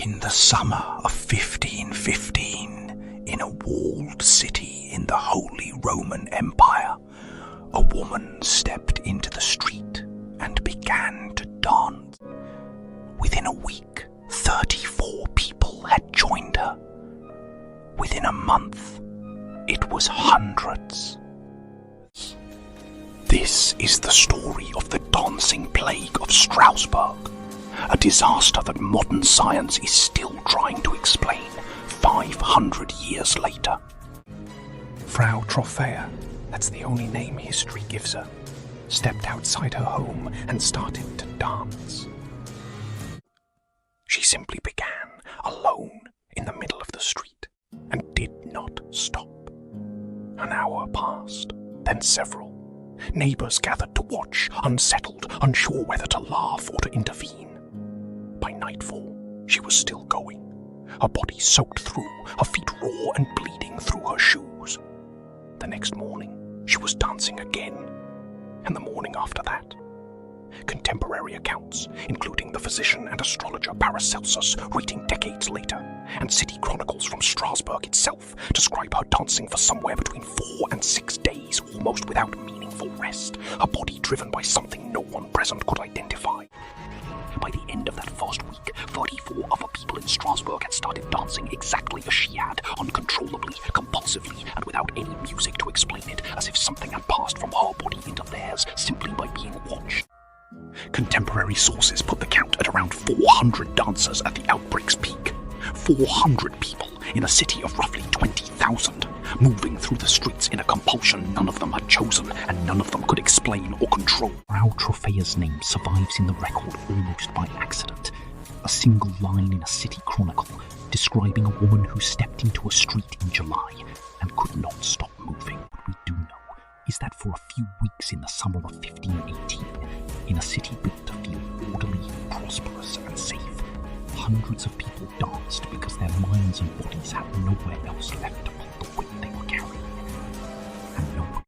In the summer of 1515, in a walled city in the Holy Roman Empire, a woman stepped into the street and began to dance. Within a week, 34 people had joined her. Within a month, it was hundreds. This is the story of the dancing plague of Strasbourg, a disaster that modern science is still trying to explain 500 years later. Frau Trophea, that's the only name history gives her, stepped outside her home and started to dance. She simply began, alone, in the middle of the street, and did not stop. An hour passed, then several. Neighbours gathered to watch, unsettled, unsure whether to laugh or to intervene. By nightfall, she was still going, her body soaked through, her feet raw and bleeding through her shoes. The next morning, she was dancing again, and the morning after that. Contemporary accounts, including the physician and astrologer Paracelsus writing decades later, and city chronicles from Strasbourg itself, describe her dancing for somewhere between 4 and 6 days, almost without meaningful rest, her body driven by something no one present could identify. By the end of that first week, 34 other people in Strasbourg had started dancing exactly as she had, uncontrollably, compulsively, and without any music to explain it, as if something had passed from her body into theirs simply by being watched. Contemporary sources put the count at around 400 dancers at the outbreak's peak. 400 people in a city of roughly 20,000, moving through the streets in a compulsion none of them had chosen and none of them could explain or control. Frau Trophea's name survives in the record almost by accident. A single line in a city chronicle describing a woman who stepped into a street in July and could not stop moving. What we do know is that for a few weeks in the summer of 1518, in a city built to feel orderly, prosperous and safe, hundreds of people danced because their minds and bodies had nowhere else left to